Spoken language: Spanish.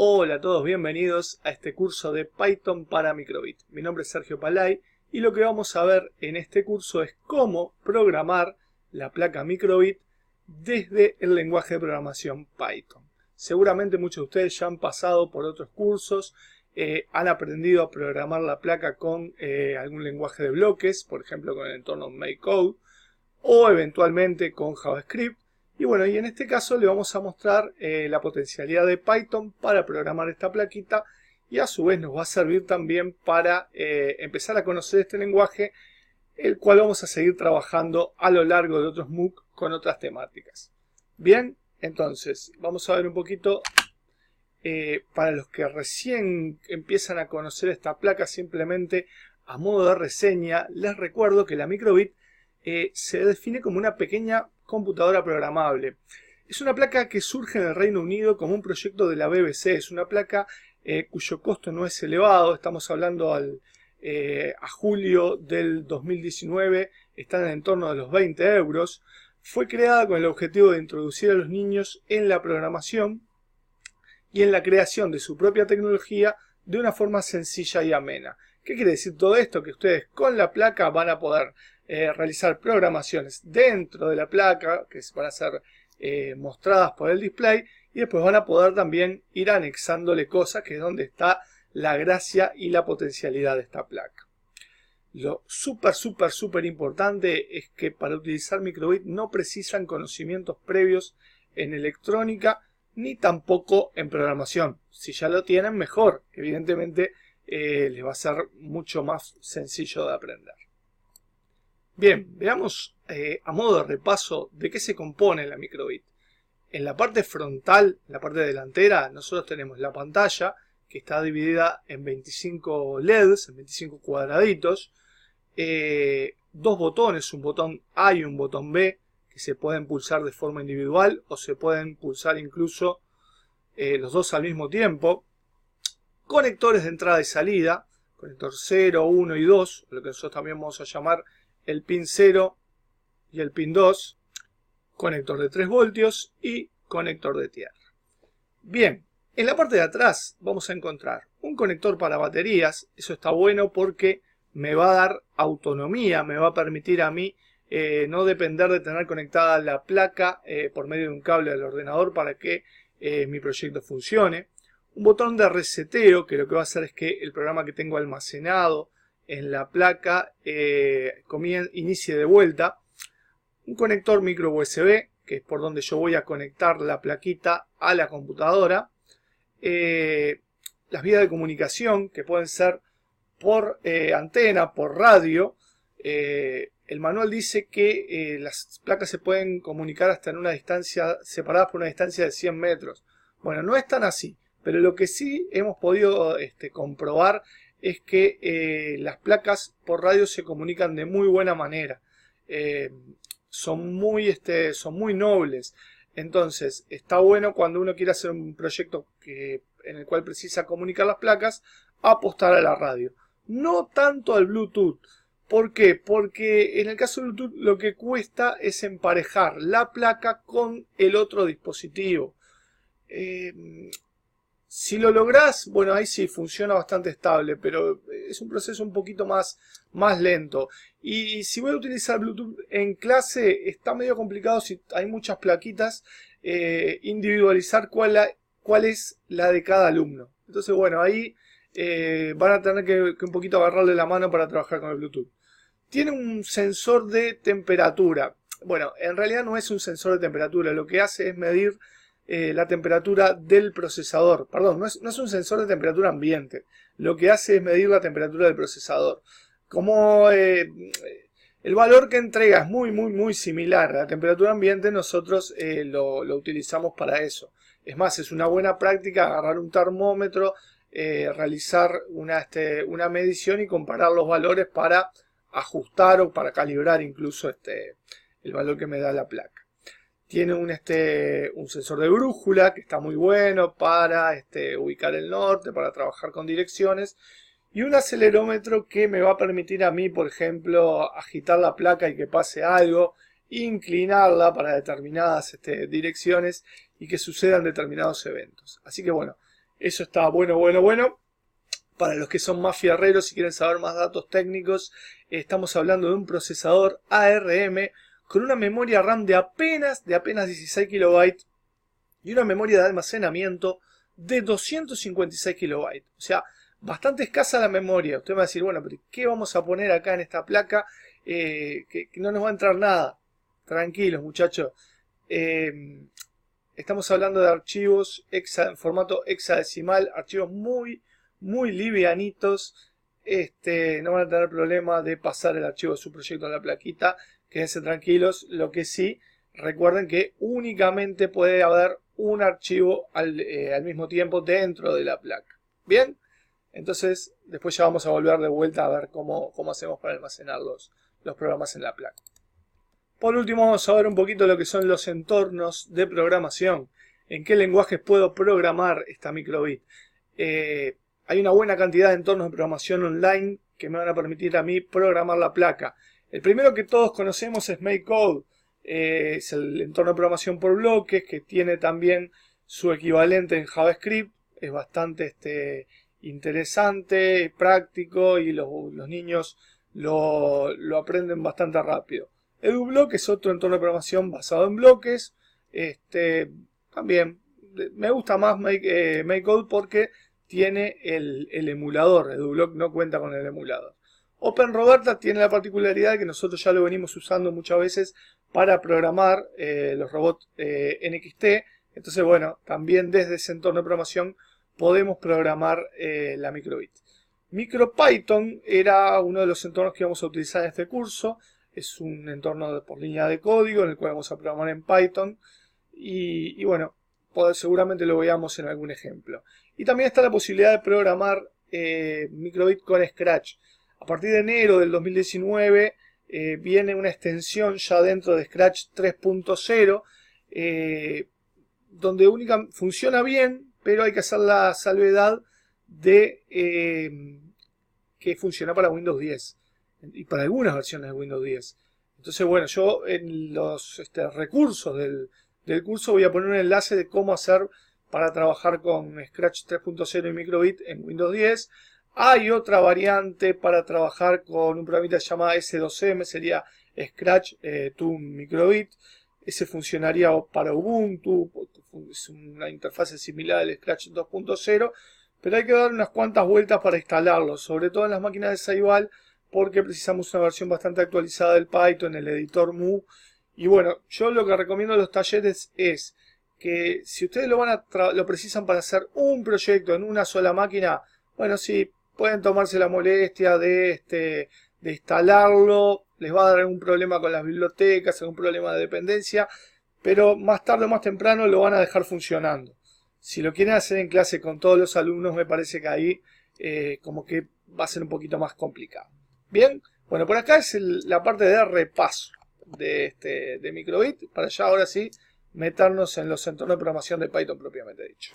Hola a todos, bienvenidos a este curso de Python para Microbit. Mi nombre es Sergio Palay y lo que vamos a ver en este curso es cómo programar la placa Microbit desde el lenguaje de programación Python. Seguramente muchos de ustedes ya han pasado por otros cursos, han aprendido a programar la placa con algún lenguaje de bloques, por ejemplo con el entorno MakeCode o eventualmente con JavaScript. Y bueno, y en este caso le vamos a mostrar la potencialidad de Python para programar esta plaquita y a su vez nos va a servir también para empezar a conocer este lenguaje, el cual vamos a seguir trabajando a lo largo de otros MOOC con otras temáticas. Bien, entonces vamos a ver un poquito para los que recién empiezan a conocer esta placa, simplemente a modo de reseña, les recuerdo que la Microbit se define como una pequeña computadora programable. Es una placa que surge en el Reino Unido como un proyecto de la BBC. Es una placa cuyo costo no es elevado. Estamos hablando a julio del 2019. Está en el entorno de los 20 euros. Fue creada con el objetivo de introducir a los niños en la programación y en la creación de su propia tecnología de una forma sencilla y amena. ¿Qué quiere decir todo esto? Que ustedes con la placa van a poder realizar programaciones dentro de la placa que van a ser mostradas por el display y después van a poder también ir anexándole cosas, que es donde está la gracia y la potencialidad de esta placa. Lo súper importante es que para utilizar Microbit no precisan conocimientos previos en electrónica ni tampoco en programación. Si ya lo tienen, mejor. Evidentemente les va a ser mucho más sencillo de aprender. Bien, veamos a modo de repaso de qué se compone la Microbit. En la parte frontal, en la parte delantera, nosotros tenemos la pantalla que está dividida en 25 LEDs, en 25 cuadraditos, dos botones, un botón A y un botón B, que se pueden pulsar de forma individual o se pueden pulsar incluso los dos al mismo tiempo. Conectores de entrada y salida, conector 0, 1 y 2, lo que nosotros también vamos a llamar el pin 0 y el pin 2, conector de 3 voltios y conector de tierra. Bien, en la parte de atrás vamos a encontrar un conector para baterías. Eso está bueno porque me va a dar autonomía, me va a permitir a mí no depender de tener conectada la placa por medio de un cable del ordenador para que mi proyecto funcione. Un botón de reseteo que lo que va a hacer es que el programa que tengo almacenado en la placa inicie de vuelta. Un conector micro USB, que es por donde yo voy a conectar la plaquita a la computadora. Las vías de comunicación, que pueden ser por antena, por radio. El manual dice que las placas se pueden comunicar hasta en una distancia, separadas por una distancia de 100 metros. Bueno, no es tan así, pero lo que sí hemos podido comprobar es que las placas por radio se comunican de muy buena manera. Son muy nobles. Entonces, está bueno cuando uno quiere hacer un proyecto en el cual precisa comunicar las placas, apostar a la radio. No tanto al Bluetooth. ¿Por qué? Porque en el caso de Bluetooth lo que cuesta es emparejar la placa con el otro dispositivo. Si lo lográs, bueno, ahí sí funciona bastante estable, pero es un proceso un poquito más lento. Y si voy a utilizar Bluetooth en clase, está medio complicado si hay muchas plaquitas, individualizar cuál es la de cada alumno. Entonces, bueno, ahí van a tener que un poquito agarrarle la mano para trabajar con el Bluetooth. Tiene un sensor de temperatura. Bueno, en realidad no es un sensor de temperatura, lo que hace es medir la temperatura del procesador. Perdón, no es un sensor de temperatura ambiente. Lo que hace es medir la temperatura del procesador. Como el valor que entrega es muy similar a la temperatura ambiente, nosotros lo utilizamos para eso. Es más, es una buena práctica agarrar un termómetro, realizar una medición y comparar los valores para ajustar o para calibrar incluso el valor que me da la placa. Tiene un sensor de brújula que está muy bueno para ubicar el norte, para trabajar con direcciones. Y un acelerómetro que me va a permitir a mí, por ejemplo, agitar la placa y que pase algo, inclinarla para determinadas direcciones y que sucedan determinados eventos. Así que bueno, Eso está bueno. Para los que son más fierreros y quieren saber más datos técnicos, estamos hablando de un procesador ARM con una memoria RAM de apenas 16 KB y una memoria de almacenamiento de 256 KB. O sea, bastante escasa la memoria. Usted me va a decir, bueno, pero ¿qué vamos a poner acá en esta placa? Que no nos va a entrar nada. Tranquilos, muchachos. Estamos hablando de archivos en formato hexadecimal, archivos muy livianitos. No van a tener problema de pasar el archivo de su proyecto a la plaquita. Quédense tranquilos. Lo que sí, recuerden que únicamente puede haber un archivo al mismo tiempo dentro de la placa. Bien, entonces después ya vamos a volver de vuelta a ver cómo hacemos para almacenar los programas en la placa. Por último, vamos a ver un poquito lo que son los entornos de programación. En qué lenguajes puedo programar esta microbit. Hay una buena cantidad de entornos de programación online que me van a permitir a mí programar la placa. El primero que todos conocemos es MakeCode. Es el entorno de programación por bloques que tiene también su equivalente en JavaScript. Es bastante interesante, práctico y los niños lo aprenden bastante rápido. EduBlock es otro entorno de programación basado en bloques. También me gusta más MakeCode porque tiene el emulador. EduBlock no cuenta con el emulador. OpenRoberta tiene la particularidad de que nosotros ya lo venimos usando muchas veces para programar los robots NXT. Entonces, bueno, también desde ese entorno de programación podemos programar la microbit. MicroPython era uno de los entornos que vamos a utilizar en este curso. Es un entorno por línea de código en el cual vamos a programar en Python. Y bueno, seguramente lo veamos en algún ejemplo. Y también está la posibilidad de programar microbit con Scratch. A partir de enero del 2019 viene una extensión ya dentro de Scratch 3.0 donde funciona bien, pero hay que hacer la salvedad de que funciona para Windows 10 y para algunas versiones de Windows 10. Entonces, bueno, yo en los recursos del curso voy a poner un enlace de cómo hacer para trabajar con Scratch 3.0 y microbit en Windows 10. Hay otra variante para trabajar con un programita llamado S2M, sería Scratch to Microbit. Ese funcionaría para Ubuntu, es una interfaz similar al Scratch 2.0, pero hay que dar unas cuantas vueltas para instalarlo, sobre todo en las máquinas de Ceibal, porque precisamos una versión bastante actualizada del Python, el editor Mu. Y bueno, yo lo que recomiendo en los talleres es que si ustedes lo precisan para hacer un proyecto en una sola máquina, bueno, sí, pueden tomarse la molestia de instalarlo. Les va a dar algún problema con las bibliotecas, algún problema de dependencia, pero más tarde o más temprano lo van a dejar funcionando. Si lo quieren hacer en clase con todos los alumnos, me parece que ahí como que va a ser un poquito más complicado. Bien, bueno, por acá es la parte de repaso de microbit, para ya ahora sí meternos en los entornos de programación de Python propiamente dicho.